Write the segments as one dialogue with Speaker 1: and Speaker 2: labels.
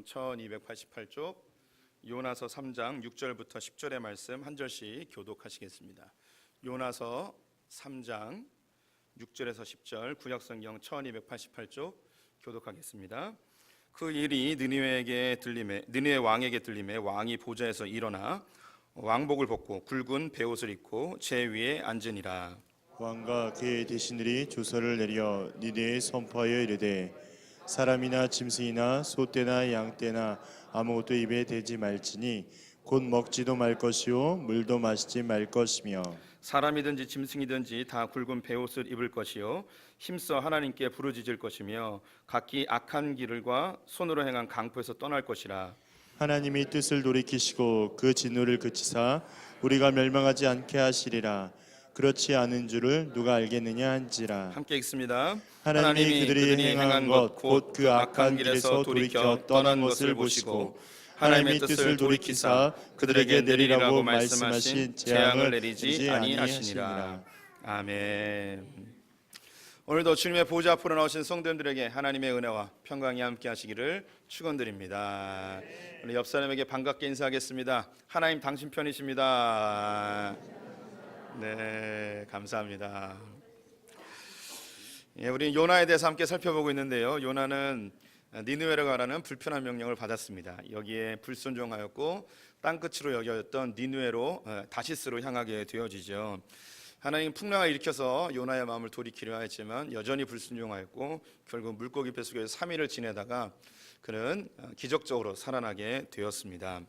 Speaker 1: 1288쪽 요나서 3장 6절부터 10절의 말씀 한 절씩 교독하시겠습니다. 요나서 3장 6절에서 10절 구약성경 1288쪽 교독하겠습니다. 그 일이 느느웨 왕에게 들림에 왕이 보좌에서 일어나 왕복을 벗고 굵은 베옷을 입고 제 위에 앉으니라.
Speaker 2: 왕과 그의 대신들이 조서를 내려 니네에 선포하여 이르되 사람이나 짐승이나 소떼나 양떼나 아무것도 입에 대지 말지니 곧 먹지도 말 것이요 물도 마시지 말 것이며
Speaker 1: 사람이든지 짐승이든지 다 굵은 베옷을 입을 것이요 힘써 하나님께 부르짖을 것이며 각기 악한 길과 손으로 행한 강포에서 떠날 것이라.
Speaker 2: 하나님이 뜻을 돌이키시고 그 진노를 그치사 우리가 멸망하지 않게 하시리라. 그렇지 않은 줄을 누가 알겠느냐 한지라.
Speaker 1: 함께 읽습니다.
Speaker 2: 하나님이 그들이 행한 것 곧 그 악한 길에서 돌이켜 떠난 것을 보시고 하나님의 뜻을 돌이키사 그들에게 내리라고 말씀하신 재앙을 내리지 아니하시니라.
Speaker 1: 아멘. 오늘도 주님의 보좌 앞으로 나오신 성도님들에게 하나님의 은혜와 평강이 함께 하시기를 축원드립니다. 우리 옆 사람에게 반갑게 인사하겠습니다. 하나님 당신 편이십니다. 네, 감사합니다. 우리 요나에 대해서 함께 살펴보고 있는데요. 요나는 니느웨로 가라는 불편한 명령을 받았습니다. 여기에 불순종하였고 땅끝으로 여겨졌던 니느웨로 다시스로 향하게 되어지죠. 하나님 풍랑을 일으켜서 요나의 마음을 돌이키려 했지만 여전히 불순종하였고 결국 물고기 뱃속에서 3일을 지내다가 그는 기적적으로 살아나게 되었습니다.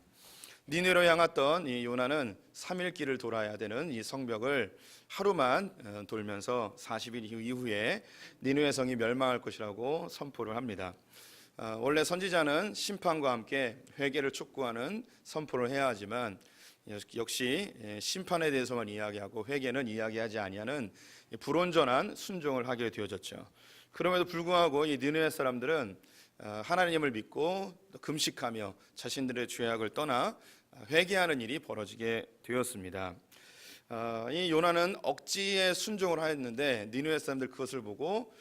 Speaker 1: 니느웨로 향했던 이 요나는 3일 길을 돌아야 되는 이 성벽을 하루만 돌면서 40일 이후에 니느웨 성이 멸망할 것이라고 선포를 합니다. 원래 선지자는 심판과 함께 회개를 촉구하는 선포를 해야 하지만 역시 심판에 대해서만 이야기하고 회개는 이야기하지 아니하는 불온전한 순종을 하게 되어졌죠. 그럼에도 불구하고 이 니느웨 사람들은 하나님을 믿고 금식하며 자신들의 죄악을 떠나 회개하는 일이 벌어지게 되었습니다. 이 요나는 억지에 순종을 하였는데 니느웨 사람들 그것을 보고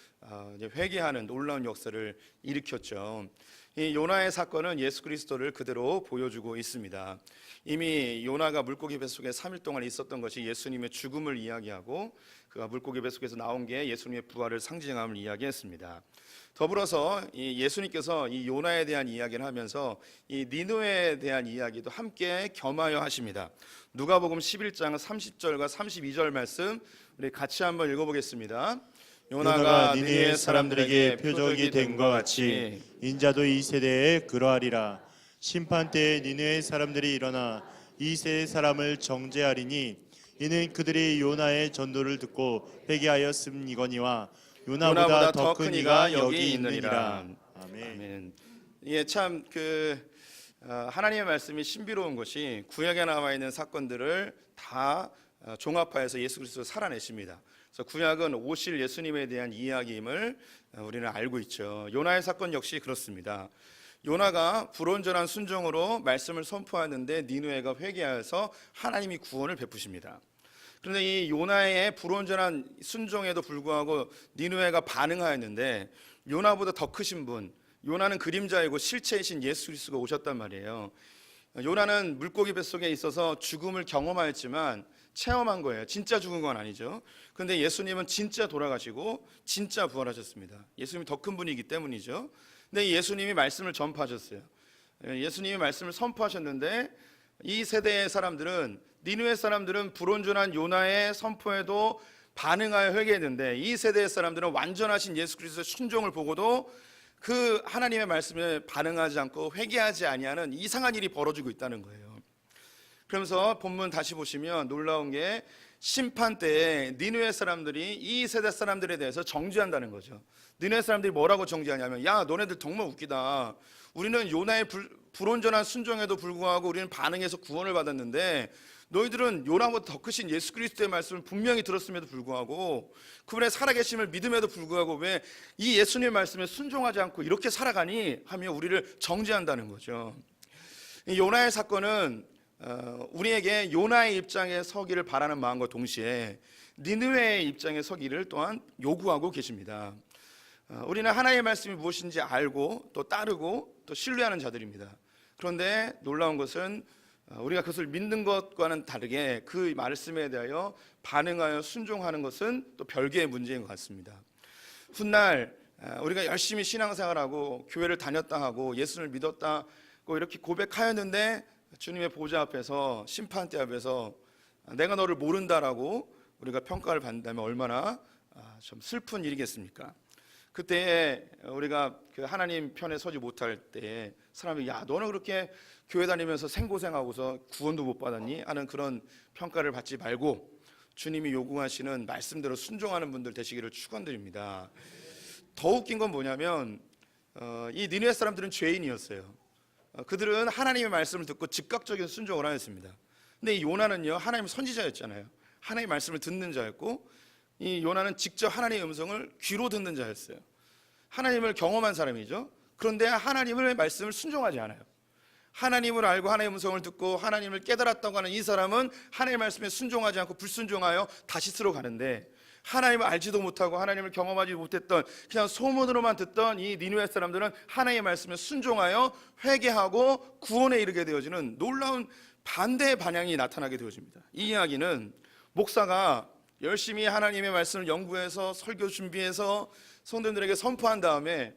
Speaker 1: 회개하는 놀라운 역사를 일으켰죠. 이 요나의 사건은 예수 그리스도를 그대로 보여주고 있습니다. 이미 요나가 물고기 뱃속에 3일 동안 있었던 것이 예수님의 죽음을 이야기하고 그가 물고기 뱃속에서 나온 게 예수님의 부활을 상징함을 이야기했습니다. 더불어서 이 예수님께서 이 요나에 대한 이야기를 하면서 이 니느웨에 대한 이야기도 함께 겸하여 하십니다. 누가복음 11장 30절과 32절 말씀 우리 같이 한번 읽어보겠습니다.
Speaker 2: 요나가 니느웨 사람들에게 표적이 된 것 같이 인자도 이 세대에 그러하리라. 심판 때에 니느웨 사람들이 일어나 이 세대 사람을 정죄하리니 이는 그들이 요나의 전도를 듣고 회개하였음이거니와 요나보다 더 큰 이가 여기 있느니라.
Speaker 1: 아멘. 예, 참 하나님의 말씀이 신비로운 것이 구약에 나와 있는 사건들을 다 종합하여서 예수 그리스도를 살아내십니다. 그래서 구약은 오실 예수님에 대한 이야기임을 우리는 알고 있죠. 요나의 사건 역시 그렇습니다. 요나가 불온전한 순종으로 말씀을 선포하는데 니느웨가 회개하여서 하나님이 구원을 베푸십니다. 그런데 이 요나의 불온전한 순종에도 불구하고 니느웨가 반응하였는데 요나보다 더 크신 분, 요나는 그림자이고 실체이신 예수 그리스도가 오셨단 말이에요. 요나는 물고기 뱃속에 있어서 죽음을 경험하였지만 체험한 거예요. 진짜 죽은 건 아니죠. 그런데 예수님은 진짜 돌아가시고 진짜 부활하셨습니다. 예수님이 더 큰 분이기 때문이죠. 근데 예수님이 말씀을 전파하셨어요. 예수님이 말씀을 선포하셨는데 이 세대의 사람들은 니느웨 사람들은 불온전한 요나의 선포에도 반응하여 회개했는데 이 세대의 사람들은 완전하신 예수 그리스도의 순종을 보고도 그 하나님의 말씀에 반응하지 않고 회개하지 아니하는 이상한 일이 벌어지고 있다는 거예요. 그러면서 본문 다시 보시면 놀라운 게 심판 때에 니느웨 사람들이 이 세대 사람들에 대해서 정죄한다는 거죠. 니느웨 사람들이 뭐라고 정죄하냐면 야 너네들 정말 웃기다. 우리는 요나의 불온전한 순종에도 불구하고 우리는 반응해서 구원을 받았는데 너희들은 요나보다 더 크신 예수 그리스도의 말씀을 분명히 들었음에도 불구하고 그분의 살아계심을 믿음에도 불구하고 왜 이 예수님의 말씀에 순종하지 않고 이렇게 살아가니 하며 우리를 정죄한다는 거죠. 이 요나의 사건은 우리에게 요나의 입장에 서기를 바라는 마음과 동시에 니느웨의 입장에 서기를 또한 요구하고 계십니다. 우리는 하나님의 말씀이 무엇인지 알고 또 따르고 또 신뢰하는 자들입니다. 그런데 놀라운 것은 우리가 그것을 믿는 것과는 다르게 그 말씀에 대하여 반응하여 순종하는 것은 또 별개의 문제인 것 같습니다. 훗날 우리가 열심히 신앙생활하고 교회를 다녔다 하고 예수를 믿었다고 이렇게 고백하였는데 주님의 보좌 앞에서 심판대 앞에서 내가 너를 모른다라고 우리가 평가를 받는다면 얼마나 좀 슬픈 일이겠습니까? 그때 우리가 그 하나님 편에 서지 못할 때 사람이 야 너는 그렇게 교회 다니면서 생고생하고서 구원도 못 받았니? 하는 그런 평가를 받지 말고 주님이 요구하시는 말씀대로 순종하는 분들 되시기를 축원드립니다. 더 웃긴 건 뭐냐면 이 니느웨 사람들은 죄인이었어요. 그들은 하나님의 말씀을 듣고 즉각적인 순종을 하였습니다. 근데 이 요나는요 하나님의 선지자였잖아요. 하나님의 말씀을 듣는 자였고 이 요나는 직접 하나님의 음성을 귀로 듣는 자였어요. 하나님을 경험한 사람이죠. 그런데 하나님의 말씀을 순종하지 않아요. 하나님을 알고 하나님의 음성을 듣고 하나님을 깨달았다고 하는 이 사람은 하나님의 말씀에 순종하지 않고 불순종하여 다시스로 가는데 하나님을 알지도 못하고 하나님을 경험하지 못했던 그냥 소문으로만 듣던 이 니느웨 사람들은 하나님의 말씀에 순종하여 회개하고 구원에 이르게 되어지는 놀라운 반대의 반향이 나타나게 되어집니다. 이 이야기는 목사가 열심히 하나님의 말씀을 연구해서 설교 준비해서 성도님들에게 선포한 다음에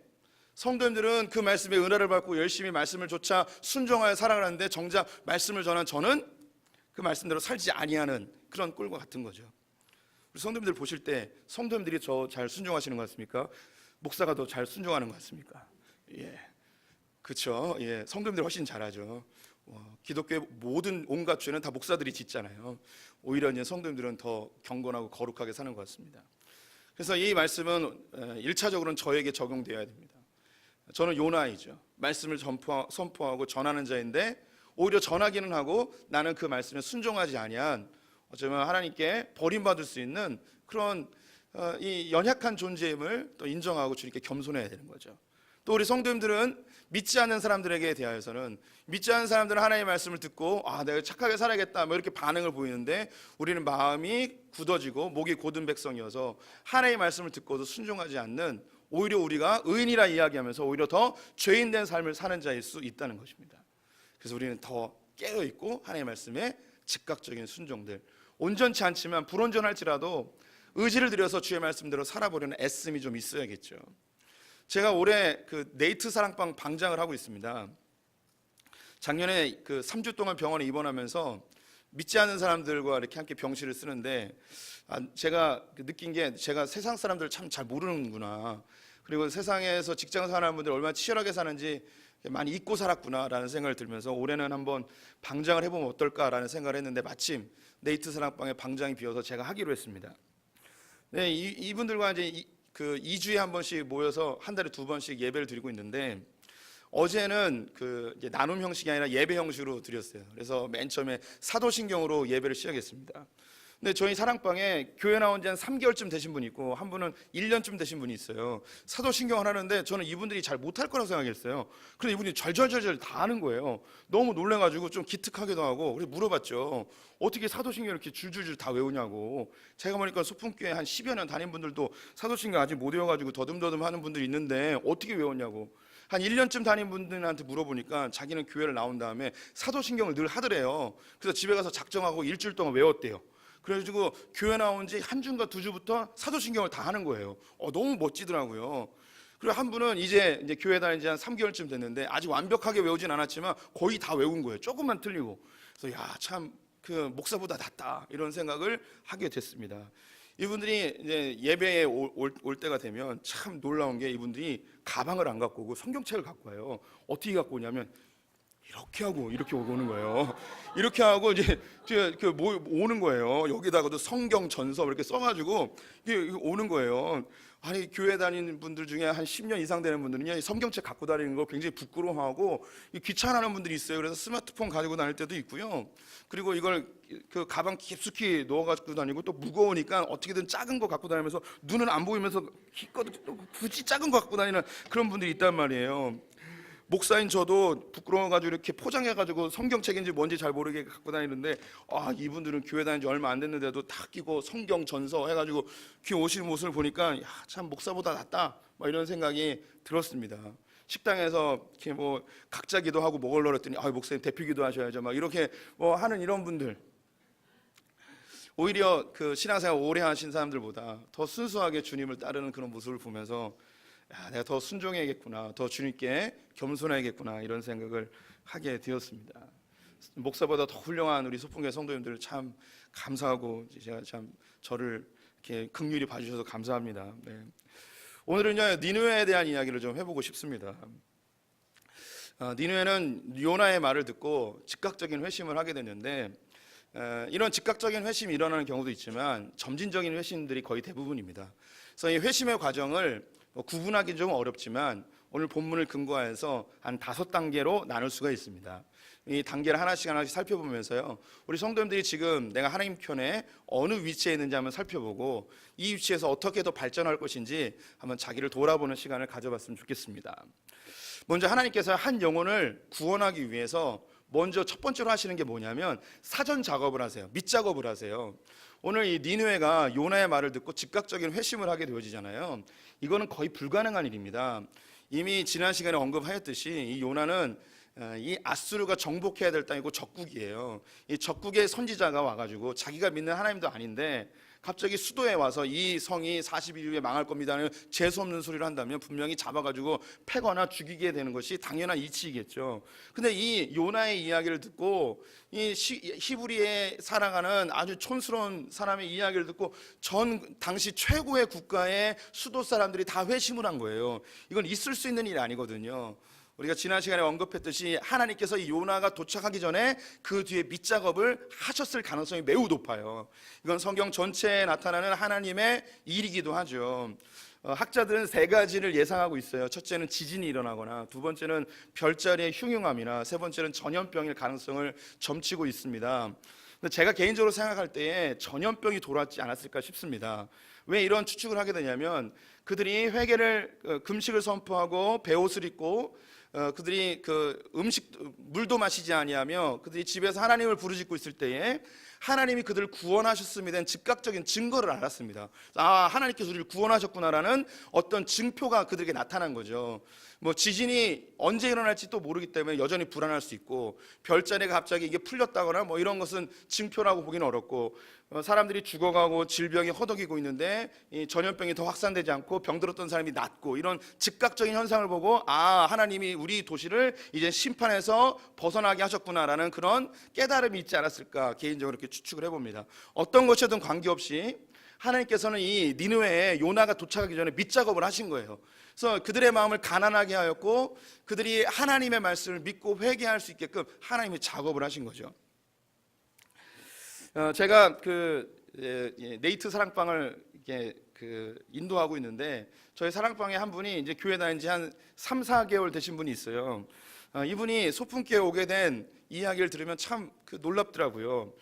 Speaker 1: 성도님들은 그 말씀에 은혜를 받고 열심히 말씀을 조차 순종하여 살아가는데 정작 말씀을 전한 저는 그 말씀대로 살지 아니하는 그런 꼴과 같은 거죠. 우리 성도님들 보실 때 성도님들이 저 잘 순종하시는 것 같습니까? 목사가 더 잘 순종하는 것 같습니까? 예, 그렇죠. 예, 성도님들 훨씬 잘하죠. 기독교의 모든 온갖 죄는 다 목사들이 짓잖아요. 오히려 이제 성도님들은 더 경건하고 거룩하게 사는 것 같습니다. 그래서 이 말씀은 1차적으로는 저에게 적용되어야 됩니다. 저는 요나이죠. 말씀을 선포하고 전하는 자인데 오히려 전하기는 하고 나는 그 말씀에 순종하지 아니한 어쩌면 하나님께 버림받을 수 있는 그런 이 연약한 존재임을 또 인정하고 주님께 겸손해야 되는 거죠. 또 우리 성도님들은 믿지 않는 사람들에게 대하여서는 믿지 않는 사람들은 하나님의 말씀을 듣고 내가 착하게 살아야겠다 뭐 이렇게 반응을 보이는데 우리는 마음이 굳어지고 목이 곧은 백성이어서 하나님의 말씀을 듣고도 순종하지 않는 오히려 우리가 의인이라 이야기하면서 오히려 더 죄인된 삶을 사는 자일 수 있다는 것입니다. 그래서 우리는 더 깨어있고 하나님의 말씀에 즉각적인 순종들 온전치 않지만 불온전할지라도 의지를 들여서 주의 말씀대로 살아보려는 애씀이 좀 있어야겠죠. 제가 올해 그 네이트 사랑방 방장을 하고 있습니다. 작년에 그 3주 동안 병원에 입원하면서 믿지 않는 사람들과 이렇게 함께 병실을 쓰는데 제가 느낀 게 제가 세상 사람들을 참 잘 모르는구나. 그리고 세상에서 직장 사는 분들 얼마나 치열하게 사는지 많이 잊고 살았구나라는 생각을 들면서 올해는 한번 방장을 해보면 어떨까라는 생각을 했는데 마침 네이트 사랑방에 방장이 비어서 제가 하기로 했습니다. 네, 이분들과 이제 그 2주에 한 번씩 모여서 한 달에 2번씩 예배를 드리고 있는데 어제는 그 이제 나눔 형식이 아니라 예배 형식으로 드렸어요. 그래서 맨 처음에 사도신경으로 예배를 시작했습니다. 근데 저희 사랑방에 교회 나온 지 한 3개월쯤 되신 분이 있고 한 분은 1년쯤 되신 분이 있어요. 사도신경을 하는데 저는 이분들이 잘 못할 거라고 생각했어요. 그런데 이분이 절절절절 다 하는 거예요. 너무 놀래가지고 좀 기특하기도 하고 그래서 물어봤죠. 어떻게 사도신경 이렇게 줄줄줄 다 외우냐고. 제가 보니까 소풍교회 한 10여 년 다닌 분들도 사도신경 아직 못 외워가지고 더듬더듬 하는 분들이 있는데 어떻게 외웠냐고. 한 1년쯤 다닌 분들한테 물어보니까 자기는 교회를 나온 다음에 사도신경을 늘 하더래요. 그래서 집에 가서 작정하고 일주일 동안 외웠대요. 그래가지고 교회 나온 지 한 주인가 2주부터 사도신경을 다 하는 거예요. 너무 멋지더라고요. 그리고 한 분은 이제 교회 다닌 지 한 3개월쯤 됐는데 아직 완벽하게 외우진 않았지만 거의 다 외운 거예요. 조금만 틀리고. 그래서 참 그 목사보다 낫다 이런 생각을 하게 됐습니다. 이분들이 이제 예배에 올 때가 되면 참 놀라운 게 이분들이 가방을 안 갖고 오고 성경책을 갖고 와요. 어떻게 갖고 오냐면 이렇게 하고 이렇게 오는 거예요. 이렇게 하고 이제 오는 거예요. 여기다가도 성경 전서 이렇게 써가지고 오는 거예요. 아니 교회 다니는 분들 중에 한 10년 이상 되는 분들은요 성경책 갖고 다니는 거 굉장히 부끄러워하고 귀찮아하는 분들이 있어요. 그래서 스마트폰 가지고 다닐 때도 있고요. 그리고 이걸 그 가방 깊숙이 넣어가지고 다니고 또 무거우니까 어떻게든 작은 거 갖고 다니면서 눈은 안 보이면서 굳이 작은 거 갖고 다니는 그런 분들이 있단 말이에요. 목사인 저도 부끄러워가지고 이렇게 포장해가지고 성경책인지 뭔지 잘 모르게 갖고 다니는데, 이분들은 교회 다닌 지 얼마 안 됐는데도 다 끼고 성경 전서 해가지고 귀 오시는 모습을 보니까 참 목사보다 낫다 막 이런 생각이 들었습니다. 식당에서 이렇게 뭐 각자 기도하고 먹으려고 했더니 목사님 대표 기도하셔야죠 막 이렇게 뭐 하는 이런 분들, 오히려 그 신앙생활 오래 하신 사람들보다 더 순수하게 주님을 따르는 그런 모습을 보면서 내가 더 순종해야겠구나, 더 주님께 겸손해야겠구나 이런 생각을 하게 되었습니다. 목사보다 더 훌륭한 우리 소풍교회 성도님들 참 감사하고, 제가 참 저를 이렇게 긍휼히 봐주셔서 감사합니다. 네. 오늘은요, 니느웨에 대한 이야기를 좀 해보고 싶습니다. 니느웨는 요나의 말을 듣고 즉각적인 회심을 하게 됐는데, 이런 즉각적인 회심이 일어나는 경우도 있지만 점진적인 회심들이 거의 대부분입니다. 그래서 이 회심의 과정을 구분하기 좀 어렵지만 오늘 본문을 근거해서 한 5단계로 나눌 수가 있습니다. 이 단계를 하나씩 살펴보면서요, 우리 성도님들이 지금 내가 하나님 편에 어느 위치에 있는지 한번 살펴보고 이 위치에서 어떻게 더 발전할 것인지 한번 자기를 돌아보는 시간을 가져봤으면 좋겠습니다. 먼저 하나님께서 한 영혼을 구원하기 위해서 먼저 첫 번째로 하시는 게 뭐냐면 사전 작업을 하세요. 밑작업을 하세요. 오늘 이 니느웨가 요나의 말을 듣고 즉각적인 회심을 하게 되어지잖아요. 이거는 거의 불가능한 일입니다. 이미 지난 시간에 언급하였듯이 이 요나는 이 아수르가 정복해야 될 땅이고 적국이에요. 이 적국의 선지자가 와가지고 자기가 믿는 하나님도 아닌데 갑자기 수도에 와서 이 성이 40일 후에 망할 겁니다는 재수없는 소리를 한다면 분명히 잡아가지고 패거나 죽이게 되는 것이 당연한 이치이겠죠. 근데 이 요나의 이야기를 듣고 이 히브리에 살아가는 아주 촌스러운 사람의 이야기를 듣고 전 당시 최고의 국가의 수도 사람들이 다 회심을 한 거예요. 이건 있을 수 있는 일이 아니거든요. 우리가 지난 시간에 언급했듯이 하나님께서 이 요나가 도착하기 전에 그 뒤에 밑작업을 하셨을 가능성이 매우 높아요. 이건 성경 전체에 나타나는 하나님의 일이기도 하죠. 학자들은 3가지를 예상하고 있어요. 첫째는 지진이 일어나거나, 두 번째는 별자리의 흉흉함이나, 세 번째는 전염병일 가능성을 점치고 있습니다. 근데 제가 개인적으로 생각할 때에 전염병이 돌았지 않았을까 싶습니다. 왜 이런 추측을 하게 되냐면 그들이 회개를 금식을 선포하고 베옷을 입고 그들이 물도 마시지 아니하며 그들이 집에서 하나님을 부르짖고 있을 때에 하나님이 그들을 구원하셨음에 대한 즉각적인 증거를 알았습니다. 하나님께서 우리를 구원하셨구나라는 어떤 증표가 그들에게 나타난 거죠. 뭐 지진이 언제 일어날지 또 모르기 때문에 여전히 불안할 수 있고, 별자리가 갑자기 이게 풀렸다거나 뭐 이런 것은 증표라고 보기는 어렵고, 사람들이 죽어가고 질병이 허덕이고 있는데 이 전염병이 더 확산되지 않고 병들었던 사람이 낫고, 이런 즉각적인 현상을 보고 하나님이 우리 도시를 이제 심판에서 벗어나게 하셨구나라는 그런 깨달음이 있지 않았을까 개인적으로 이렇게 추측을 해봅니다. 어떤 것이든 관계없이 하나님께서는 이 니느웨에 요나가 도착하기 전에 밑작업을 하신 거예요. 그래서 그들의 마음을 가난하게 하였고 그들이 하나님의 말씀을 믿고 회개할 수 있게끔 하나님이 작업을 하신 거죠. 제가 네이트 사랑방을 이렇게 인도하고 있는데 저희 사랑방에 한 분이 이제 교회 다닌 지 한 3-4개월 되신 분이 있어요. 이분이 소풍교회 오게 된 이야기를 들으면 참 놀랍더라고요.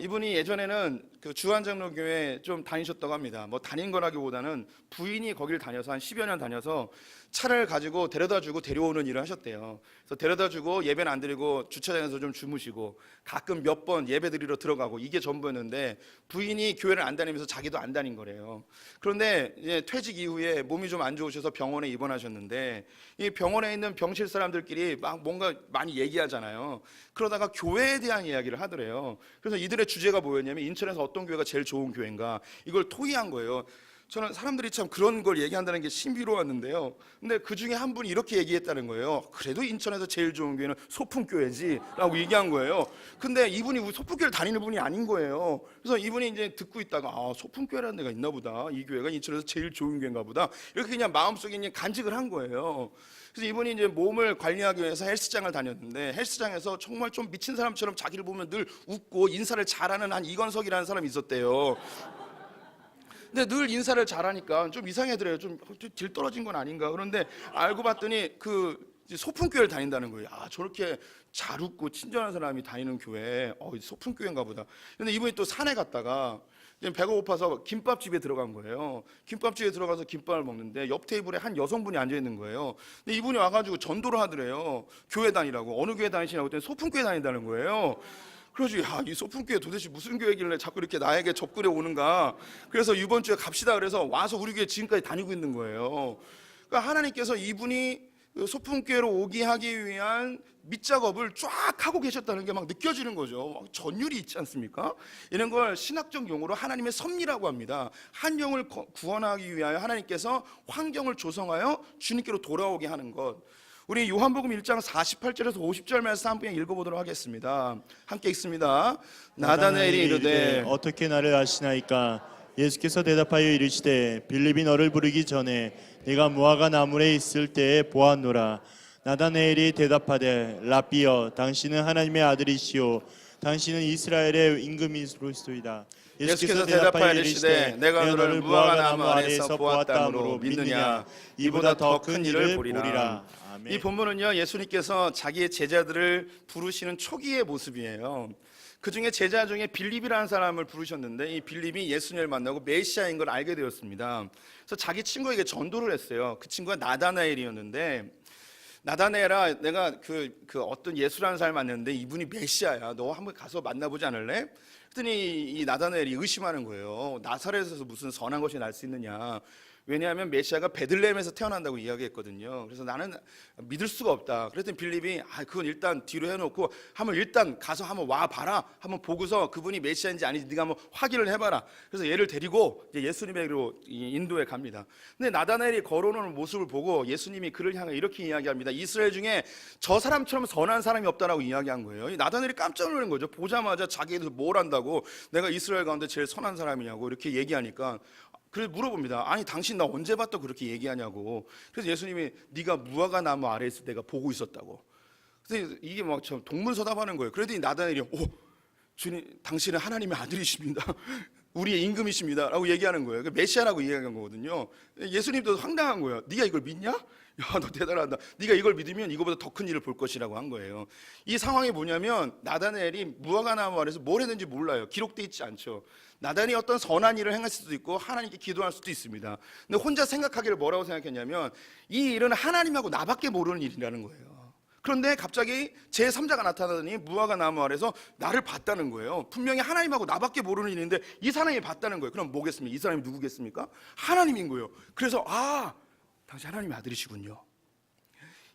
Speaker 1: 이분이 예전에는 주한장로교회 좀 다니셨다고 합니다. 뭐 다닌 거라기보다는 부인이 거기를 다녀서 한 10여 년 다녀서 차를 가지고 데려다주고 데려오는 일을 하셨대요. 그래서 데려다주고 예배는 안 드리고 주차장에서 좀 주무시고 가끔 몇 번 예배 드리러 들어가고, 이게 전부였는데 부인이 교회를 안 다니면서 자기도 안 다닌 거래요. 그런데 이제 퇴직 이후에 몸이 좀 안 좋으셔서 병원에 입원하셨는데 이 병원에 있는 병실 사람들끼리 막 뭔가 많이 얘기하잖아요. 그러다가 교회에 대한 이야기를 하더래요. 그래서 이들의 주제가 뭐였냐면 인천에서 어떤 교회가 제일 좋은 교회인가, 이걸 토의한 거예요. 저는 사람들이 참 그런 걸 얘기한다는 게 신비로웠는데요. 근데 그 중에 한 분이 이렇게 얘기했다는 거예요. 그래도 인천에서 제일 좋은 교회는 소풍교회지 라고 얘기한 거예요. 근데 이분이 소풍교회를 다니는 분이 아닌 거예요. 그래서 이분이 이제 듣고 있다가 소풍교회라는 데가 있나 보다, 이 교회가 인천에서 제일 좋은 교회인가 보다, 이렇게 그냥 마음속에 그냥 간직을 한 거예요. 그래서 이분이 이제 몸을 관리하기 위해서 헬스장을 다녔는데 헬스장에서 정말 좀 미친 사람처럼 자기를 보면 늘 웃고 인사를 잘하는 한 이건석이라는 사람이 있었대요. 근데 늘 인사를 잘하니까 좀 이상하더래요. 좀 질 떨어진 건 아닌가. 그런데 알고 봤더니 소풍교회를 다닌다는 거예요. 저렇게 잘 웃고 친절한 사람이 다니는 교회, 소풍교회인가 보다. 근데 이분이 또 산에 갔다가 배가 고파서 김밥집에 들어간 거예요. 김밥집에 들어가서 김밥을 먹는데 옆 테이블에 한 여성분이 앉아 있는 거예요. 근데 이분이 와가지고 전도를 하더래요. 교회 다니라고. 어느 교회 다니시냐고 했더니 소풍교회 다닌다는 거예요. 그래서 이 소풍교회 도대체 무슨 교회길래 자꾸 이렇게 나에게 접근해 오는가. 그래서 이번 주에 갑시다 그래서 와서 우리 교회 지금까지 다니고 있는 거예요. 그러니까 하나님께서 이분이 소풍교회로 오게 하기 위한 밑작업을 쫙 하고 계셨다는 게 막 느껴지는 거죠. 전율이 있지 않습니까? 이런 걸 신학적 용어로 하나님의 섭리라고 합니다. 한 영을 구원하기 위하여 하나님께서 환경을 조성하여 주님께로 돌아오게 하는 것. 우리 요한복음 1장 48절에서 50절 말씀 함께 읽어보도록 하겠습니다. 함께 읽습니다. 나다나엘이 이르되
Speaker 2: 어떻게 나를 아시나이까? 예수께서 대답하여 이르시되 빌립이 너를 부르기 전에 내가 무화과 나무에 있을 때에 보았노라. 나다나엘이 대답하되 라비여 당신은 하나님의 아들이시오 당신은 이스라엘의 임금이시로이다.
Speaker 1: 예수께서 대답하여 이르시되 내가 너를 무화과 나무 아래에서 보았다므로 믿느냐? 이보다 더 큰 일을 보리라.
Speaker 2: 아멘.
Speaker 1: 이 본문은요, 예수님께서 자기의 제자들을 부르시는 초기의 모습이에요. 그 중에 제자 중에 빌립이라는 사람을 부르셨는데 이 빌립이 예수님을 만나고 메시아인 걸 알게 되었습니다. 그래서 자기 친구에게 전도를 했어요. 그 친구가 나다나엘이었는데, 나다나엘아, 내가 그 어떤 예수라는 사람을 만났는데 이분이 메시아야. 너 한번 가서 만나보지 않을래? 그랬더니 이 나다나엘이 의심하는 거예요. 나사렛에서 무슨 선한 것이 날 수 있느냐. 왜냐하면 메시아가 베들레헴에서 태어난다고 이야기했거든요. 그래서 나는 믿을 수가 없다. 그랬더니 빌립이 그건 일단 뒤로 해놓고 한번 일단 가서 한번 와봐라. 한번 보고서 그분이 메시아인지 아닌지 네가 한번 확인을 해봐라. 그래서 얘를 데리고 이제 예수님에게로 인도에 갑니다. 근데 나다나엘이 걸어오는 모습을 보고 예수님이 그를 향해 이렇게 이야기합니다. 이스라엘 중에 저 사람처럼 선한 사람이 없다라고 이야기한 거예요. 이 나다나엘이 깜짝 놀란 거죠. 보자마자 자기들 뭘 안다고 내가 이스라엘 가운데 제일 선한 사람이냐고 이렇게 얘기하니까 그래서 물어봅니다. 아니 당신 나 언제 봤다 그렇게 얘기하냐고. 그래서 예수님이 네가 무화과 나무 아래에 있을 때가 보고 있었다고. 그래서 이게 막 참 동문서답하는 거예요. 그랬더니 나다나엘이 주님 당신은 하나님의 아들이십니다. 우리의 임금이십니다 라고 얘기하는 거예요. 메시아라고 이야기한 거거든요. 예수님도 황당한 거예요. 네가 이걸 믿냐? 야, 너 대단하다. 네가 이걸 믿으면 이거보다 더 큰 일을 볼 것이라고 한 거예요. 이 상황이 뭐냐면 나다나엘이 무화과 나무 아래서 뭘 했는지 몰라요. 기록돼 있지 않죠. 나단이 어떤 선한 일을 행할 수도 있고 하나님께 기도할 수도 있습니다. 근데 혼자 생각하기를 뭐라고 생각했냐면 이 일은 하나님하고 나밖에 모르는 일이라는 거예요. 그런데 갑자기 제3자가 나타나더니 무화과 나무 아래서 나를 봤다는 거예요. 분명히 하나님하고 나밖에 모르는 일인데 이 사람이 봤다는 거예요. 그럼 뭐겠습니까? 이 사람이 누구겠습니까? 하나님인 거예요. 그래서 당신 하나님의 아들이시군요.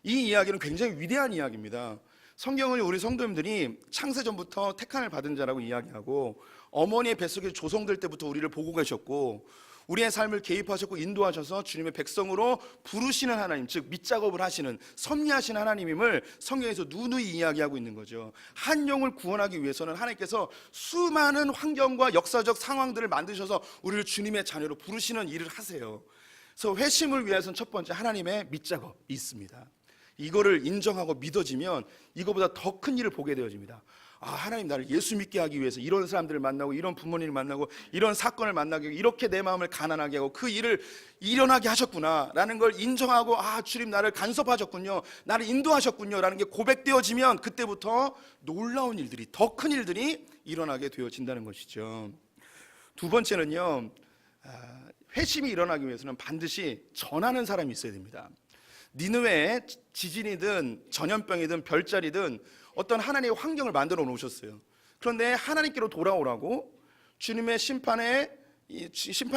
Speaker 1: 이 이야기는 굉장히 위대한 이야기입니다. 성경은 우리 성도님들이 창세전부터 택함을 받은 자라고 이야기하고 어머니의 뱃속에 조성될 때부터 우리를 보고 계셨고 우리의 삶을 개입하셨고 인도하셔서 주님의 백성으로 부르시는 하나님, 즉 밑작업을 하시는 섭리하시는 하나님임을 성경에서 누누이 이야기하고 있는 거죠. 한 영을 구원하기 위해서는 하나님께서 수많은 환경과 역사적 상황들을 만드셔서 우리를 주님의 자녀로 부르시는 일을 하세요. 그래서 회심을 위해서는 첫 번째 하나님의 밑작업이 있습니다. 이거를 인정하고 믿어지면 이거보다 더 큰 일을 보게 되어집니다. 하나님 나를 예수 믿게 하기 위해서 이런 사람들을 만나고 이런 부모님을 만나고 이런 사건을 만나게 하고 이렇게 내 마음을 가난하게 하고 그 일을 일어나게 하셨구나 라는 걸 인정하고 주님 나를 간섭하셨군요, 나를 인도하셨군요 라는 게 고백되어지면 그때부터 놀라운 일들이, 더 큰 일들이 일어나게 되어진다는 것이죠. 두 번째는요, 회심이 일어나기 위해서는 반드시 전하는 사람이 있어야 됩니다. 니느웨에 지진이든 전염병이든 별자리든 어떤 하나님의 환경을 만들어 놓으셨어요. 그런데 하나님께로 돌아오라고 주님의 심판이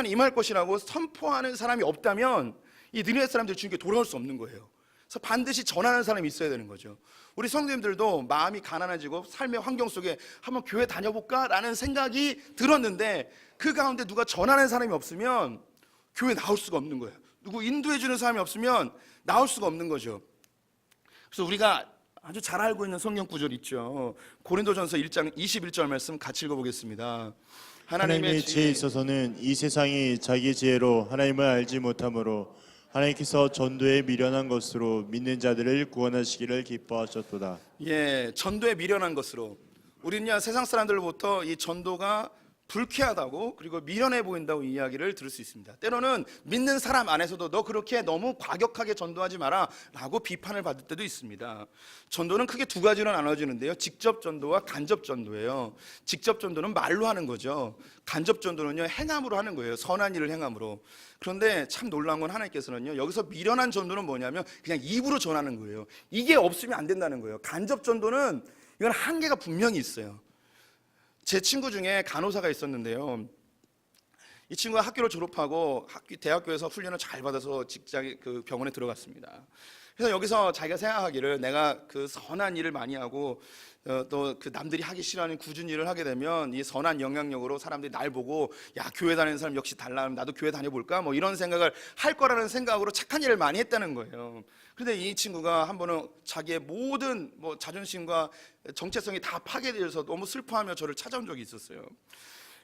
Speaker 1: 임할 것이라고 선포하는 사람이 없다면 이 니느웨 사람들이 주님께 돌아올 수 없는 거예요. 그래서 반드시 전하는 사람이 있어야 되는 거죠. 우리 성도님들도 마음이 가난해지고 삶의 환경 속에 한번 교회 다녀볼까? 라는 생각이 들었는데 그 가운데 누가 전하는 사람이 없으면 교회 나올 수가 없는 거예요. 누구 인도해 주는 사람이 없으면 나올 수가 없는 거죠. 그래서 우리가 아주 잘 알고 있는 성경 구절 있죠. 고린도전서 1장 21절 말씀 같이 읽어보겠습니다.
Speaker 2: 하나님의 지혜에 있어서는 이 세상이 자기 지혜로 하나님을 알지 못하므로 하나님께서 전도에 미련한 것으로 믿는 자들을 구원하시기를 기뻐하셨도다.
Speaker 1: 전도에 미련한 것으로 우리는 세상 사람들로부터 이 전도가 불쾌하다고 그리고 미련해 보인다고 이야기를 들을 수 있습니다. 때로는 믿는 사람 안에서도 너 그렇게 너무 과격하게 전도하지 마라 라고 비판을 받을 때도 있습니다. 전도는 크게 두 가지로 나눠지는데요, 직접 전도와 간접 전도예요. 직접 전도는 말로 하는 거죠. 간접 전도는요, 행함으로 하는 거예요. 선한 일을 행함으로. 그런데 참 놀라운 건 하나님께서는요, 여기서 미련한 전도는 뭐냐면 그냥 입으로 전하는 거예요. 이게 없으면 안 된다는 거예요. 간접 전도는 이건 한계가 분명히 있어요. 제 친구 중에 간호사가 있었는데요, 이 친구가 학교를 졸업하고 대학교에서 훈련을 잘 받아서 직장 그 병원에 들어갔습니다. 그래서 여기서 자기가 생각하기를 내가 그 선한 일을 많이 하고 또 그 남들이 하기 싫어하는 굳은 일을 하게 되면 이 선한 영향력으로 사람들이 날 보고 야, 교회 다니는 사람 역시 달라, 나도 교회 다녀볼까, 뭐 이런 생각을 할 거라는 생각으로 착한 일을 많이 했다는 거예요. 그런데 이 친구가 한 번은 자기의 모든 뭐 자존심과 정체성이 다 파괴되어서 너무 슬퍼하며 저를 찾아온 적이 있었어요.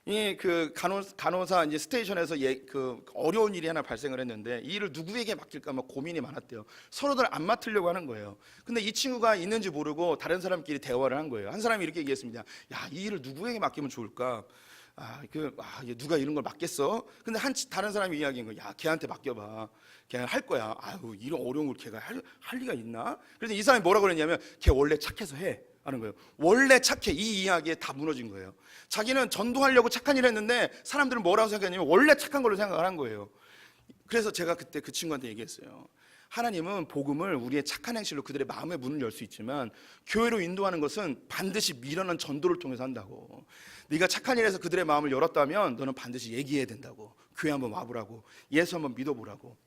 Speaker 1: 이 그 간호사 이제 스테이션에서 그 어려운 일이 하나 발생을 했는데 이 일을 누구에게 맡길까 막 고민이 많았대요. 서로들 안 맡으려고 하는 거예요. 근데 이 친구가 있는지 모르고 다른 사람끼리 대화를 한 거예요. 한 사람이 이렇게 얘기했습니다. 야, 이 일을 누구에게 맡기면 좋을까? 누가 이런 걸 맡겠어? 근데 다른 사람이 이야기한 거야. 야, 걔한테 맡겨봐. 걔 할 거야. 아유, 이런 어려운 걸 걔가 할 리가 있나? 그래서 이 사람이 뭐라고 그랬냐면 걔 원래 착해서 해. 하는 거예요. 원래 착해. 이 이야기에 다 무너진 거예요. 자기는 전도하려고 착한 일을 했는데 사람들은 뭐라고 생각했냐면 원래 착한 걸로 생각을 한 거예요. 그래서 제가 그때 그 친구한테 얘기했어요. 하나님은 복음을 우리의 착한 행실로 그들의 마음의 문을 열 수 있지만 교회로 인도하는 것은 반드시 미련한 전도를 통해서 한다고. 네가 착한 일에서 그들의 마음을 열었다면 너는 반드시 얘기해야 된다고. 교회 한번 와보라고. 예수 한번 믿어보라고.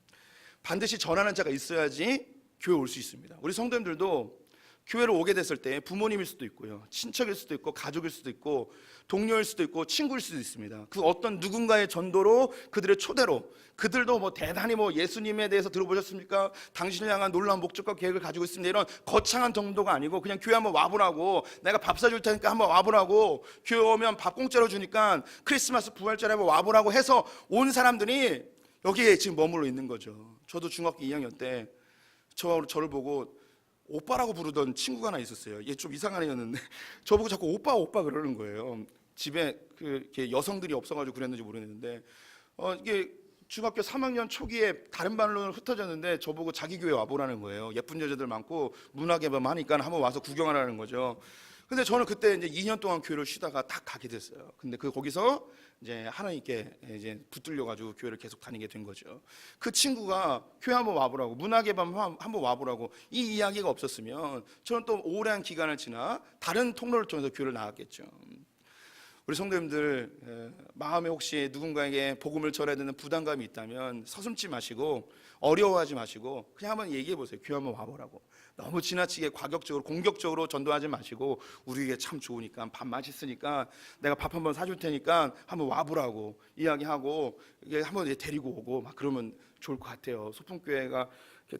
Speaker 1: 반드시 전하는 자가 있어야지 교회 올 수 있습니다. 우리 성도님들도 교회를 오게 됐을 때 부모님일 수도 있고요, 친척일 수도 있고, 가족일 수도 있고, 동료일 수도 있고, 친구일 수도 있습니다. 그 어떤 누군가의 전도로, 그들의 초대로, 그들도 뭐 대단히 뭐 예수님에 대해서 들어보셨습니까? 당신을 향한 놀라운 목적과 계획을 가지고 있습니다, 이런 거창한 정도가 아니고 그냥 교회 한번 와보라고, 내가 밥 사줄 테니까 한번 와보라고, 교회 오면 밥 공짜로 주니까 크리스마스 부활절에 한번 와보라고 해서 온 사람들이 여기에 지금 머물러 있는 거죠. 저도 중학교 2학년 때 저를 보고 오빠라고 부르던 친구가 하나 있었어요. 얘 좀 이상한 애였는데 저보고 자꾸 오빠 오빠 그러는 거예요. 집에 이렇게 여성들이 없어가지고 그랬는지 모르겠는데 이게 중학교 3학년 초기에 다른 반으로 흩어졌는데 저보고 자기 교회 와보라는 거예요. 예쁜 여자들 많고 문화개방 하니까 한번 와서 구경하라는 거죠. 근데 저는 그때 이제 2년 동안 교회를 쉬다가 딱 가게 됐어요. 근데 거기서 이제 하나님께 이제 붙들려 가지고 교회를 계속 다니게 된 거죠. 그 친구가 교회 한번 와보라고, 문화개방 한번 와보라고 이 이야기가 없었으면 저는 또 오랜 기간을 지나 다른 통로를 통해서 교회를 나갔겠죠. 우리 성도님들 마음에 혹시 누군가에게 복음을 전해야 되는 부담감이 있다면 서슴지 마시고 어려워하지 마시고 그냥 한번 얘기해 보세요. 교회 한번 와보라고. 너무 지나치게 과격적으로 공격적으로 전도하지 마시고 우리에게 참 좋으니까 밥 맛있으니까 내가 밥 한번 사줄 테니까 한번 와보라고 이야기하고 이게 한번 데리고 오고 막 그러면 좋을 것 같아요. 소풍교회가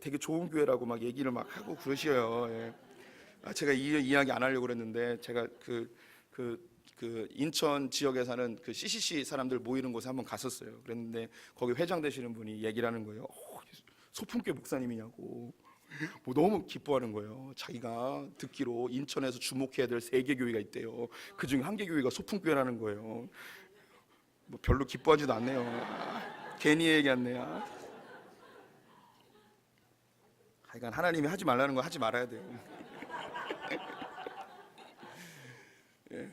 Speaker 1: 되게 좋은 교회라고 막 얘기를 막 하고 그러셔요. 예. 제가 이 이야기 안 하려고 그랬는데 제가 그 인천 지역에 사는 그 CCC 사람들 모이는 곳에 한번 갔었어요. 그랬는데 거기 회장 되시는 분이 얘기를 하는 거예요. 소풍교회 목사님이냐고. 뭐 너무 기뻐하는 거예요. 자기가 듣기로 인천에서 주목해야 될 3개 교회가 있대요. 그 중에 1개 교회가 소풍교회라는 거예요. 뭐 별로 기뻐하지도 않네요. 괜히 얘기했네요. 하여간 하나님이 하지 말라는 거 하지 말아야 돼요. 예.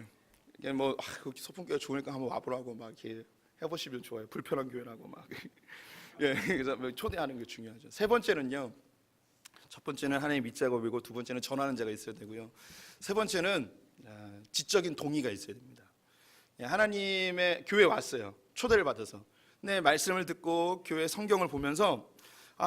Speaker 1: 이게 뭐 소풍교회 좋으니까 한번 와보라고 막 이렇게 해보시면 좋아요. 불편한 교회라고 막. 예, 그래서 초대하는 게 중요하죠. 세 번째는요. 첫 번째는 하나님 밑작업이고 두 번째는 전하는 자가 있어야 되고요. 세 번째는 지적인 동의가 있어야 됩니다. 예, 하나님의 교회에 왔어요. 초대를 받아서. 네, 말씀을 듣고 교회 성경을 보면서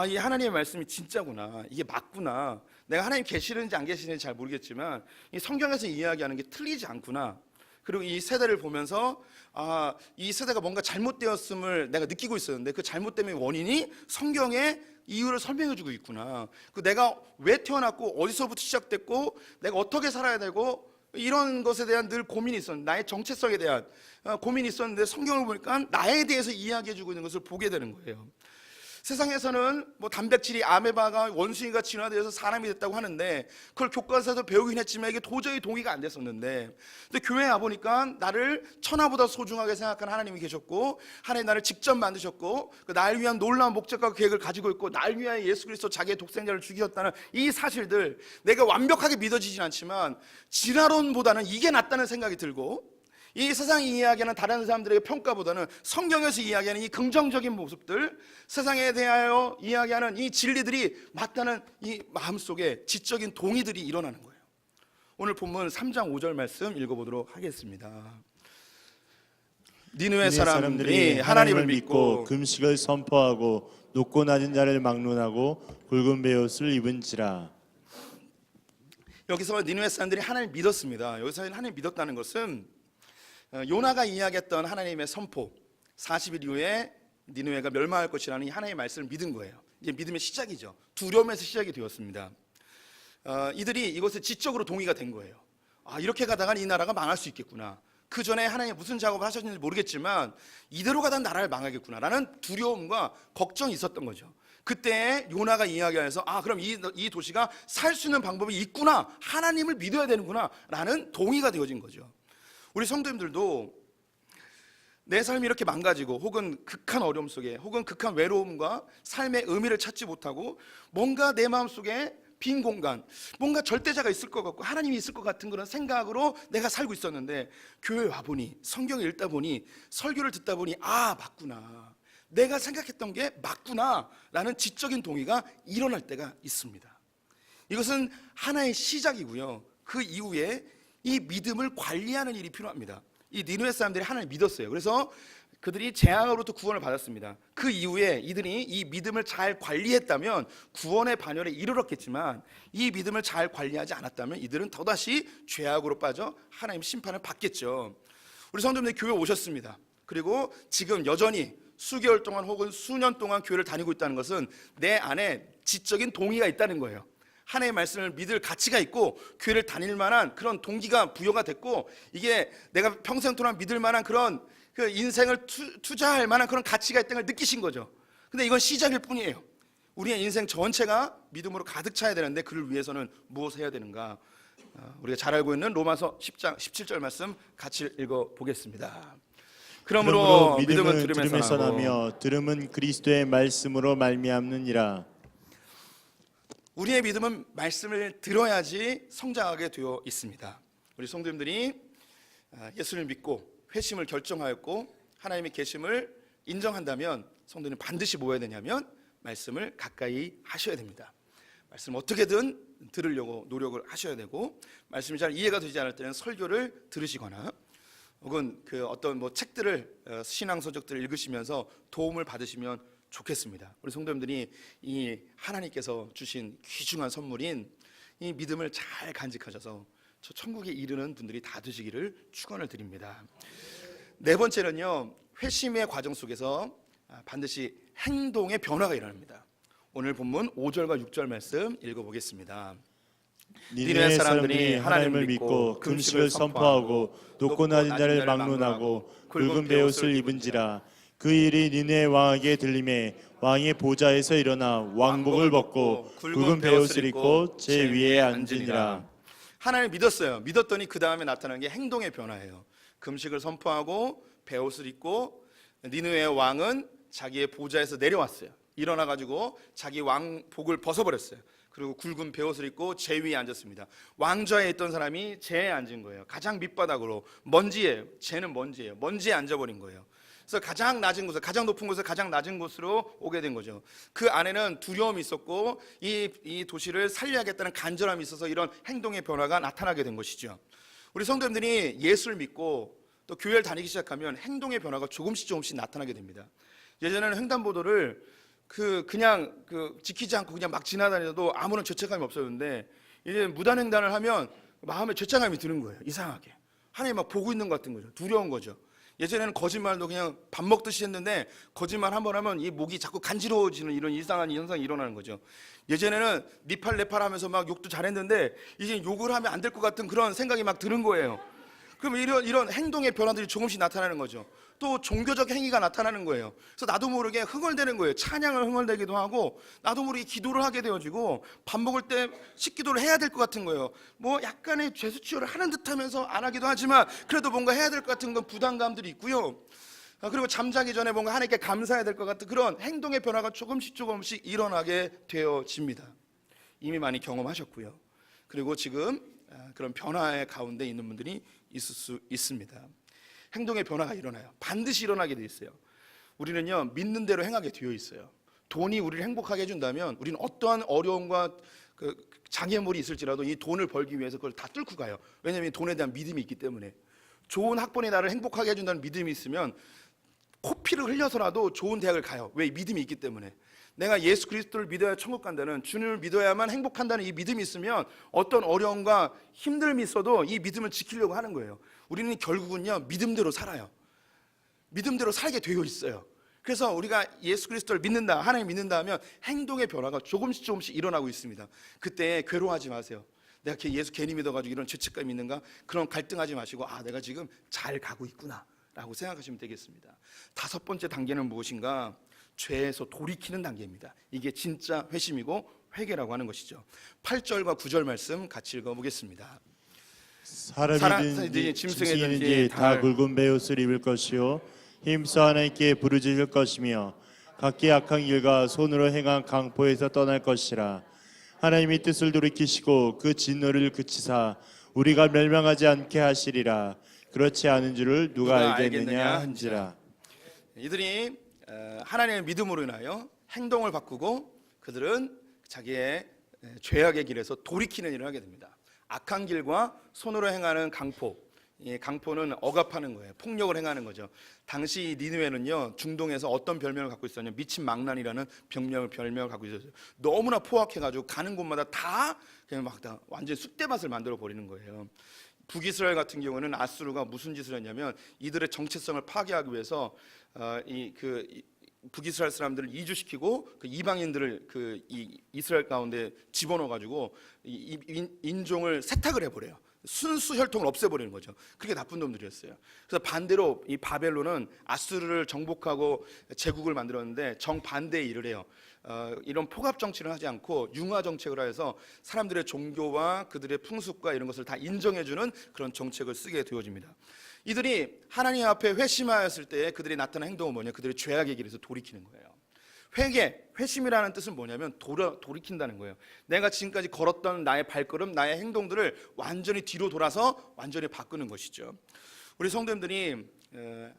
Speaker 1: 이 하나님의 말씀이 진짜구나. 이게 맞구나. 내가 하나님 계시는지 안 계시는지 잘 모르겠지만 이 성경에서 이야기하는 게 틀리지 않구나. 그리고 이 세대를 보면서 이 세대가 뭔가 잘못되었음을 내가 느끼고 있었는데 그 잘못됨의 원인이 성경에 이유를 설명해주고 있구나. 그 내가 왜 태어났고 어디서부터 시작됐고 내가 어떻게 살아야 되고 이런 것에 대한 늘 고민이 있었는데 나의 정체성에 대한 고민이 있었는데 성경을 보니까 나에 대해서 이야기해주고 있는 것을 보게 되는 거예요. 세상에서는 뭐 단백질이 아메바가 원숭이가 진화되어서 사람이 됐다고 하는데 그걸 교과서에서 배우긴 했지만 이게 도저히 동의가 안 됐었는데, 근데 교회에 와보니까 나를 천하보다 소중하게 생각하는 하나님이 계셨고, 하나님 나를 직접 만드셨고 날 위한 놀라운 목적과 계획을 가지고 있고 날 위하여 예수 그리스도 자기의 독생자를 죽이셨다는 이 사실들, 내가 완벽하게 믿어지진 않지만 진화론보다는 이게 낫다는 생각이 들고, 이 세상이 이야기하는 다른 사람들의 평가보다는 성경에서 이야기하는 이 긍정적인 모습들, 세상에 대하여 이야기하는 이 진리들이 맞다는 이 마음속에 지적인 동의들이 일어나는 거예요. 오늘 본문 3장 5절 말씀 읽어보도록 하겠습니다. 니느웨 사람들이 하나님을 믿고
Speaker 2: 금식을 선포하고 높고 낮은 자를 막론하고 굵은 베옷을 입은지라.
Speaker 1: 여기서 니느웨 사람들이 하나님을 믿었습니다. 여기서 하나님을 믿었다는 것은 요나가 이야기했던 하나님의 선포, 40일 이후에 니느웨가 멸망할 것이라는 이 하나님의 말씀을 믿은 거예요. 이제 믿음의 시작이죠. 두려움에서 시작이 되었습니다. 이들이 이것에 지적으로 동의가 된 거예요. 이렇게 가다간 이 나라가 망할 수 있겠구나. 그 전에 하나님이 무슨 작업을 하셨는지 모르겠지만 이대로 가다 나라를 망하겠구나 라는 두려움과 걱정이 있었던 거죠. 그때 요나가 이야기하면서 그럼 이 도시가 살 수 있는 방법이 있구나, 하나님을 믿어야 되는구나 라는 동의가 되어진 거죠. 우리 성도님들도 내 삶이 이렇게 망가지고 혹은 극한 어려움 속에 혹은 극한 외로움과 삶의 의미를 찾지 못하고 뭔가 내 마음속에 빈 공간, 뭔가 절대자가 있을 것 같고 하나님이 있을 것 같은 그런 생각으로 내가 살고 있었는데, 교회에 와보니, 성경을 읽다 보니, 설교를 듣다 보니 맞구나, 내가 생각했던 게 맞구나 라는 지적인 동의가 일어날 때가 있습니다. 이것은 하나의 시작이고요. 그 이후에 이 믿음을 관리하는 일이 필요합니다. 이 니느웨 사람들이 하나님을 믿었어요. 그래서 그들이 재앙으로부터 구원을 받았습니다. 그 이후에 이들이 이 믿음을 잘 관리했다면 구원의 반열에 이르렀겠지만, 이 믿음을 잘 관리하지 않았다면 이들은 또다시 죄악으로 빠져 하나님 심판을 받겠죠. 우리 성도님들 교회 오셨습니다. 그리고 지금 여전히 수개월 동안 혹은 수년 동안 교회를 다니고 있다는 것은 내 안에 지적인 동의가 있다는 거예요. 하나님의 말씀을 믿을 가치가 있고 교회를 다닐 만한 그런 동기가 부여가 됐고, 이게 내가 평생 동안 믿을 만한 그런 그 인생을 투자할 만한 그런 가치가 있다는 걸 느끼신 거죠. 근데 이건 시작일 뿐이에요. 우리의 인생 전체가 믿음으로 가득 차야 되는데 그를 위해서는 무엇을 해야 되는가? 우리가 잘 알고 있는 로마서 10장 17절 말씀 같이 읽어보겠습니다. 그러므로 믿음은 들음에서 나며
Speaker 2: 들음은 그리스도의 말씀으로 말미암느니라.
Speaker 1: 우리의 믿음은 말씀을 들어야지 성장하게 되어 있습니다. 우리 성도님들이 예수를 믿고 회심을 결정하였고 하나님의 계심을 인정한다면 성도는 반드시 뭐 해야 되냐면 말씀을 가까이 하셔야 됩니다. 말씀을 어떻게든 들으려고 노력을 하셔야 되고, 말씀이 잘 이해가 되지 않을 때는 설교를 들으시거나 혹은 그 어떤 뭐 책들을 신앙서적들을 읽으시면서 도움을 받으시면 좋겠습니다. 우리 성도님들이 이 하나님께서 주신 귀중한 선물인 이 믿음을 잘 간직하셔서 저 천국에 이르는 분들이 다 되시기를 축원을 드립니다. 네 번째는요, 회심의 과정 속에서 반드시 행동의 변화가 일어납니다. 오늘 본문 5절과 6절 말씀 읽어보겠습니다.
Speaker 2: 니느웨 사람들이 하나님을 믿고 금식을 선포하고 높고 낮은 자를 막론하고 굵은 베옷을 입은지라. 그 일이 니느웨 왕에게 들림에 왕의 보좌에서 일어나 왕복을 벗고 굵은 베옷을 입고 제 위에 앉으니라.
Speaker 1: 하나님을 믿었어요. 믿었더니 그 다음에 나타난 게 행동의 변화예요. 금식을 선포하고 베옷을 입고 니느웨 왕은 자기의 보좌에서 내려왔어요. 일어나가지고 자기 왕복을 벗어버렸어요. 그리고 굵은 베옷을 입고 제 위에 앉았습니다. 왕좌에 있던 사람이 제에 앉은 거예요. 가장 밑바닥으로 먼지예요. 제는 먼지예요. 먼지에 앉아버린 거예요. 그래서 가장 낮은 곳에, 가장 높은 곳에 가장 낮은 곳으로 오게 된 거죠. 그 안에는 두려움이 있었고 이 도시를 살려야겠다는 간절함이 있어서 이런 행동의 변화가 나타나게 된 것이죠. 우리 성도님들이 예수를 믿고 또 교회를 다니기 시작하면 행동의 변화가 조금씩 나타나게 됩니다. 예전에는 횡단보도를 그냥 지키지 않고 그냥 막 지나다녀도 아무런 죄책감이 없었는데, 이제 무단횡단을 하면 마음에 죄책감이 드는 거예요. 이상하게 하나님 막 보고 있는 것 같은 거죠. 두려운 거죠. 예전에는 거짓말도 그냥 밥 먹듯이 했는데 거짓말 한 번 하면 이 목이 자꾸 간지러워지는 이런 이상한 현상이 일어나는 거죠. 예전에는 니팔 네팔 하면서 막 욕도 잘했는데 이제 욕을 하면 안 될 것 같은 그런 생각이 막 드는 거예요. 그럼 이런 행동의 변화들이 조금씩 나타나는 거죠. 또 종교적 행위가 나타나는 거예요. 그래서 나도 모르게 흥얼대는 거예요. 찬양을 흥얼대기도 하고 나도 모르게 기도를 하게 되어지고 밥 먹을 때 식기도를 해야 될 것 같은 거예요. 뭐 약간의 죄수치유를 하는 듯하면서 안 하기도 하지만 그래도 뭔가 해야 될 것 같은 건 부담감들이 있고요. 그리고 잠자기 전에 뭔가 하나님께 감사해야 될 것 같은 그런 행동의 변화가 조금씩 일어나게 되어집니다. 이미 많이 경험하셨고요. 그리고 지금 그런 변화의 가운데 있는 분들이 있을 수 있습니다. 행동의 변화가 일어나요. 반드시 일어나게 돼 있어요. 우리는요, 믿는 대로 행하게 되어 있어요. 돈이 우리를 행복하게 해준다면 우리는 어떠한 어려움과 그 장애물이 있을지라도 이 돈을 벌기 위해서 그걸 다 뚫고 가요. 왜냐하면 돈에 대한 믿음이 있기 때문에. 좋은 학번이 나를 행복하게 해준다는 믿음이 있으면 코피를 흘려서라도 좋은 대학을 가요. 왜? 믿음이 있기 때문에. 내가 예수 그리스도를 믿어야 천국 간다는, 주님을 믿어야만 행복한다는 이 믿음이 있으면 어떤 어려움과 힘듦이 있어도 이 믿음을 지키려고 하는 거예요. 우리는 결국은요, 믿음대로 살아요. 믿음대로 살게 되어 있어요. 그래서 우리가 예수 그리스도를 믿는다, 하나님 믿는다 하면 행동의 변화가 조금씩 일어나고 있습니다. 그때 괴로워하지 마세요. 내가 예수 괜히 믿어가지고 이런 죄책감이 있는가? 그런 갈등하지 마시고, 아, 내가 지금 잘 가고 있구나 라고 생각하시면 되겠습니다. 5번째 단계는 무엇인가? 죄에서 돌이키는 단계입니다. 이게 진짜 회심이고 회개라고 하는 것이죠. 8절과 9절 말씀 같이 읽어보겠습니다.
Speaker 2: 사람이든지 짐승이든지 다 굵은 베옷을 입을 것이요 힘써 하나님께 부르짖을 것이며 각기 악한 길과 손으로 행한 강포에서 떠날 것이라. 하나님이 뜻을 돌이키시고 그 진노를 그치사 우리가 멸망하지 않게 하시리라. 그렇지 않은 줄을 누가 알겠느냐 한지라.
Speaker 1: 이들이 하나님의 믿음으로 인하여 행동을 바꾸고 그들은 자기의 죄악의 길에서 돌이키는 일을 하게 됩니다. 악한 길과 손으로 행하는 강포, 이 강포는 억압하는 거예요. 폭력을 행하는 거죠. 당시 니느웨는요, 중동에서 어떤 별명을 갖고 있었냐면 미친 망난이라는 별명을 갖고 있었어요. 너무나 포악해가지고 가는 곳마다 다 그냥 막 다 완전 쑥대밭을 만들어 버리는 거예요. 북이스라엘 같은 경우는 아수르가 무슨 짓을 했냐면 이들의 정체성을 파괴하기 위해서 북이스라엘 사람들을 이주시키고 그 이방인들을 이 이스라엘 가운데 집어넣어 가지고 인종을 세탁을 해버려요. 순수 혈통을 없애버리는 거죠. 그게 나쁜 놈들이었어요. 그래서 반대로 이 바벨론은 아수르를 정복하고 제국을 만들었는데 정반대의 일을 해요. 이런 포갑 정치를 하지 않고 융화 정책을 해서 사람들의 종교와 그들의 풍습과 이런 것을 다 인정해주는 그런 정책을 쓰게 되어집니다. 이들이 하나님 앞에 회심하였을 때 그들이 나타난 행동은 뭐냐? 그들의 죄악의 길에서 돌이키는 거예요. 회심이라는 뜻은 뭐냐면 돌이킨다는 거예요. 내가 지금까지 걸었던 나의 발걸음, 나의 행동들을 완전히 뒤로 돌아서 완전히 바꾸는 것이죠. 우리 성도님들이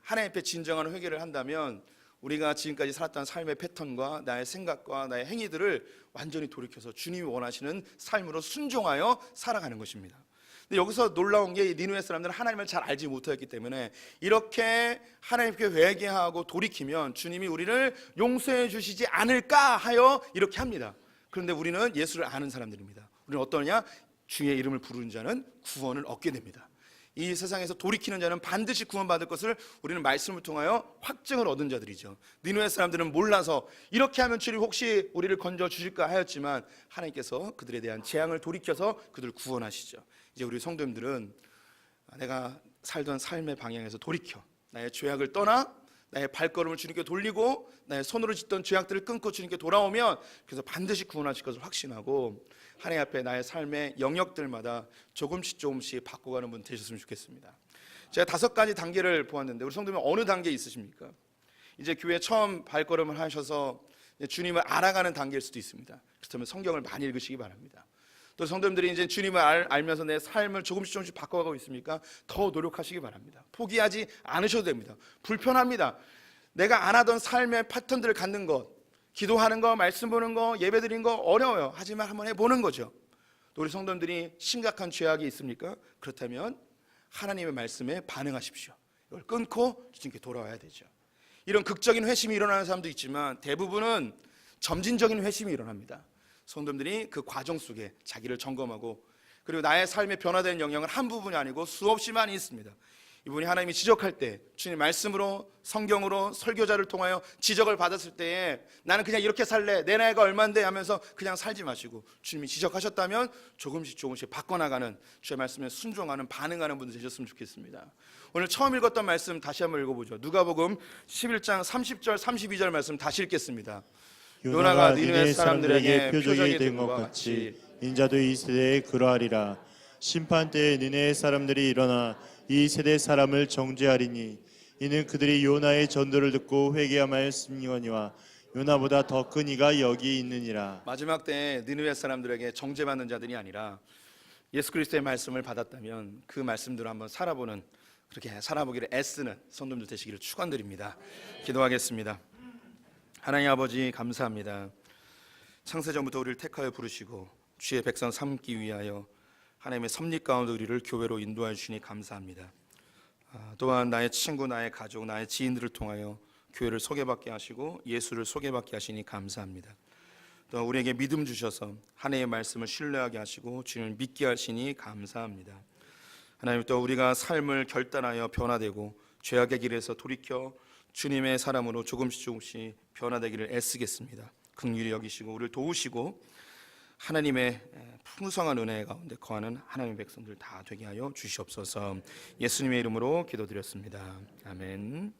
Speaker 1: 하나님 앞에 진정한 회개를 한다면 우리가 지금까지 살았던 삶의 패턴과 나의 생각과 나의 행위들을 완전히 돌이켜서 주님이 원하시는 삶으로 순종하여 살아가는 것입니다. 근데 여기서 놀라운 게 니느웨 사람들은 하나님을 잘 알지 못하였기 때문에 이렇게 하나님께 회개하고 돌이키면 주님이 우리를 용서해 주시지 않을까 하여 이렇게 합니다. 그런데 우리는 예수를 아는 사람들입니다. 우리는 어떠냐? 주의 이름을 부르는 자는 구원을 얻게 됩니다. 이 세상에서 돌이키는 자는 반드시 구원받을 것을 우리는 말씀을 통하여 확증을 얻은 자들이죠. 니느웨 사람들은 몰라서 이렇게 하면 주님 혹시 우리를 건져 주실까 하였지만 하나님께서 그들에 대한 재앙을 돌이켜서 그들을 구원하시죠. 이제 우리 성도님들은 내가 살던 삶의 방향에서 돌이켜 나의 죄악을 떠나 나의 발걸음을 주님께 돌리고 나의 손으로 짓던 죄악들을 끊고 주님께 돌아오면 그래서 반드시 구원하실 것을 확신하고 하나님 앞에 나의 삶의 영역들마다 조금씩 바꿔가는 분 되셨으면 좋겠습니다. 제가 5가지 단계를 보았는데 우리 성도님 어느 단계에 있으십니까? 이제 교회 처음 발걸음을 하셔서 주님을 알아가는 단계일 수도 있습니다. 그렇다면 성경을 많이 읽으시기 바랍니다. 또 성도님들이 이제 주님을 알면서 내 삶을 조금씩 바꿔가고 있습니까? 더 노력하시기 바랍니다. 포기하지 않으셔도 됩니다. 불편합니다. 내가 안 하던 삶의 패턴들을 갖는 것, 기도하는 거, 말씀 보는 거, 예배 드리는 거 어려워요. 하지만 한번 해보는 거죠. 또 우리 성도님들이 심각한 죄악이 있습니까? 그렇다면 하나님의 말씀에 반응하십시오. 이걸 끊고 주님께 돌아와야 되죠. 이런 극적인 회심이 일어나는 사람도 있지만 대부분은 점진적인 회심이 일어납니다. 성도님들이 그 과정 속에 자기를 점검하고 그리고 나의 삶의 변화된 영향은 한 부분이 아니고 수없이 많이 있습니다. 이분이 하나님이 지적할 때 주님 말씀으로 성경으로 설교자를 통하여 지적을 받았을 때에 나는 그냥 이렇게 살래 내 나이가 얼만데 하면서 그냥 살지 마시고 주님이 지적하셨다면 조금씩 바꿔나가는 주의 말씀에 순종하는 반응하는 분들 되셨으면 좋겠습니다. 오늘 처음 읽었던 말씀 다시 한번 읽어보죠. 누가복음 11장 30절 32절 말씀 다시 읽겠습니다. 요나가 니느웨 사람들에게 표적이 된 것 같이
Speaker 2: 인자도 이 세대에 그러하리라. 심판 때에 니느웨 사람들이 일어나 이 세대 사람을 정죄하리니 이는 그들이 요나의 전도를 듣고 회개하였음이거니와 요나보다 더 큰 이가 여기 있느니라.
Speaker 1: 마지막 때에 니느웨 사람들에게 정죄받는 자들이 아니라 예수 그리스도의 말씀을 받았다면 그 말씀대로 한번 살아보는, 그렇게 살아보기를 애쓰는 성도님들 되시기를 축원드립니다. 기도하겠습니다. 하나님 아버지 감사합니다. 창세전부터 우리를 택하여 부르시고 주의 백성 삼기 위하여 하나님의 섭리 가운데 우리를 교회로 인도하여 주시니 감사합니다. 또한 나의 친구, 나의 가족, 나의 지인들을 통하여 교회를 소개받게 하시고 예수를 소개받게 하시니 감사합니다. 또 우리에게 믿음 주셔서 하나님의 말씀을 신뢰하게 하시고 주님을 믿게 하시니 감사합니다. 하나님, 또 우리가 삶을 결단하여 변화되고 죄악의 길에서 돌이켜 주님의 사람으로 조금씩 변화되기를 애쓰겠습니다. 긍휼히 여기시고 우리를 도우시고 하나님의 풍성한 은혜 가운데 거하는 하나님의 백성들 다 되게 하여 주시옵소서. 예수님의 이름으로 기도드렸습니다. 아멘.